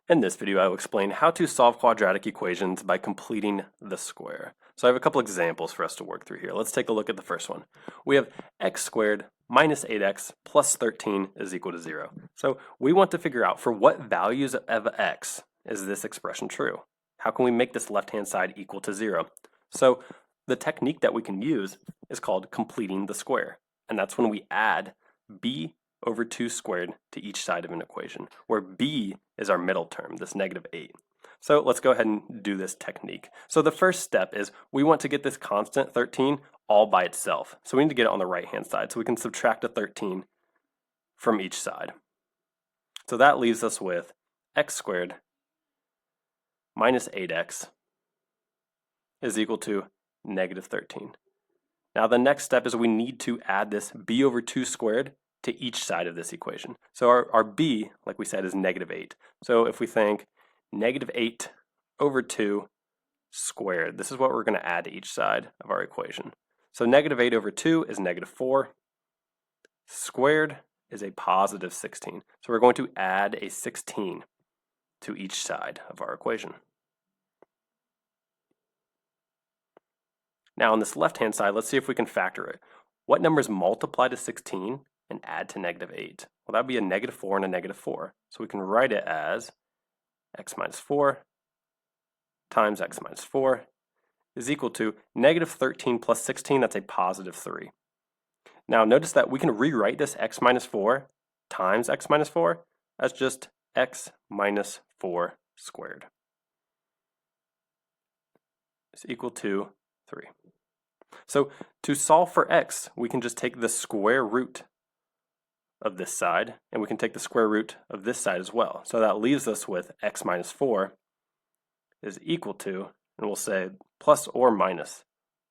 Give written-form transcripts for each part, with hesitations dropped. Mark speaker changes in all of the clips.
Speaker 1: In this video, I will explain how to solve quadratic equations by completing the square. So I have a couple examples for us to work through here. Let's take a look at the first one. We have x squared minus 8x plus 13 is equal to 0. So we want to figure out for what values of x is this expression true. How can we make this left-hand side equal to 0? So the technique that we can use is called completing the square. And that's when we add b over 2 squared to each side of an equation, where b is our middle term, this negative 8. So let's go ahead and do this technique. So the first step is we want to get this constant 13 all by itself. So we need to get it on the right-hand side, so we can subtract a 13 from each side. So that leaves us with x squared minus 8x is equal to negative 13. Now the next step is we need to add this b over 2 squared to each side of this equation. So our b, like we said, is negative 8. So if we think negative 8 over 2 squared, this is what we're going to add to each side of our equation. So negative 8 over 2 is negative 4. Squared is a positive 16. So we're going to add a 16 to each side of our equation. Now on this left-hand side, let's see if we can factor it. What numbers multiply to 16 and add to negative 8? Well, that would be a negative 4 and a negative 4. So we can write it as x minus 4 times x minus 4 is equal to negative 13 plus 16, that's a positive 3. Now notice that we can rewrite this x minus 4 times x minus 4 as just x minus 4 squared is equal to 3. So to solve for x, we can just take the square root of this side, and we can take the square root of this side as well. So that leaves us with x minus 4 is equal to, and we'll say plus or minus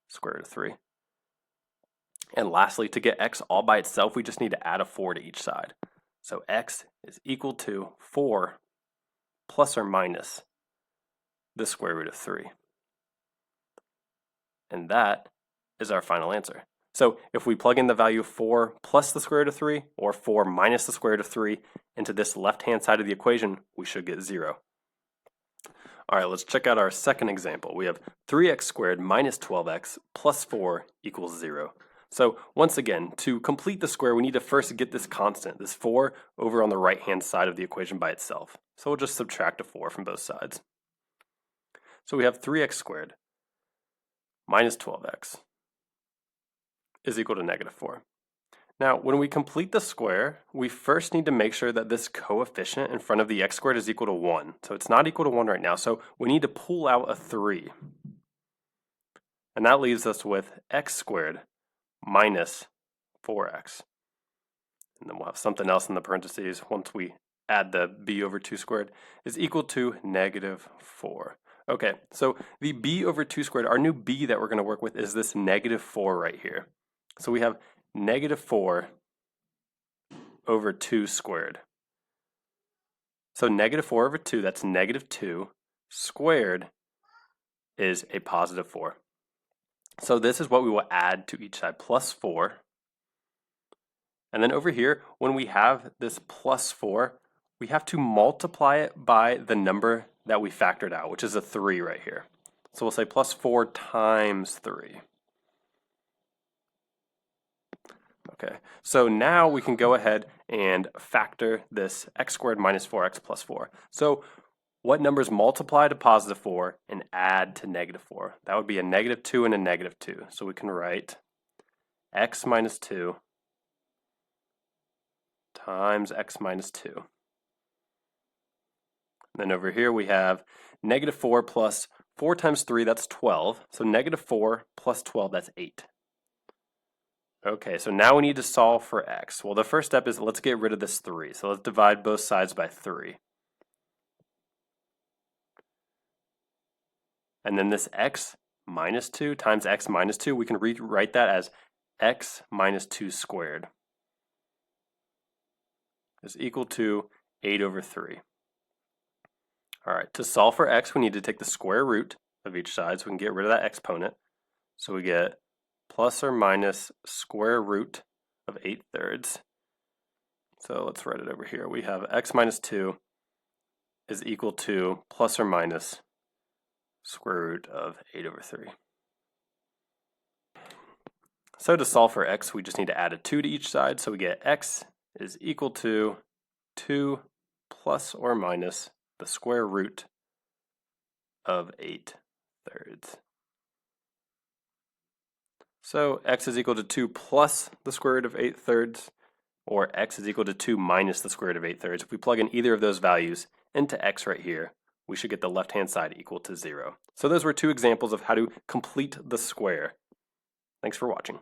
Speaker 1: square root of 3. And lastly, to get x all by itself, we just need to add a 4 to each side. So x is equal to 4 plus or minus the square root of 3. And that is our final answer. So if we plug in the value of 4 plus the square root of 3 or 4 minus the square root of 3 into this left-hand side of the equation, we should get 0. All right, let's check out our second example. We have 3x squared minus 12x plus 4 equals 0. So once again, to complete the square, we need to first get this constant, this 4, over on the right-hand side of the equation by itself. So we'll just subtract a 4 from both sides. So we have 3x squared minus 12x is equal to negative 4. Now, when we complete the square, we first need to make sure that this coefficient in front of the x squared is equal to 1. So it's not equal to 1 right now, so we need to pull out a 3. And that leaves us with x squared minus 4x. And then we'll have something else in the parentheses once we add the b over 2 squared is equal to negative 4. Okay, so the b over 2 squared, our new b that we're going to work with is this negative 4 right here. So we have negative 4 over 2 squared. So negative 4 over 2, that's negative 2, squared is a positive 4. So this is what we will add to each side, plus 4. And then over here, when we have this plus 4, we have to multiply it by the number that we factored out, which is a 3 right here. So we'll say plus 4 times 3. Okay, so now we can go ahead and factor this x squared minus 4x plus 4. So what numbers multiply to positive 4 and add to negative 4? That would be a negative 2 and a negative 2. So we can write x minus 2 times x minus 2. And then over here we have negative 4 plus 4 times 3, that's 12. So negative 4 plus 12, that's 8. Okay, so now we need to solve for x. Well, the first step is let's get rid of this 3. So let's divide both sides by 3. And then this x minus 2 times x minus 2, we can rewrite that as x minus 2 squared is equal to 8 over 3. All right, to solve for x, we need to take the square root of each side so we can get rid of that exponent. So we get plus or minus square root of 8/3. So let's write it over here. We have x minus 2 is equal to plus or minus square root of 8 over 3. So to solve for x, we just need to add a 2 to each side. So we get x is equal to 2 plus or minus the square root of 8/3. So x is equal to 2 plus the square root of 8/3, or x is equal to 2 minus the square root of 8/3. If we plug in either of those values into x right here, we should get the left-hand side equal to 0. So those were two examples of how to complete the square. Thanks for watching.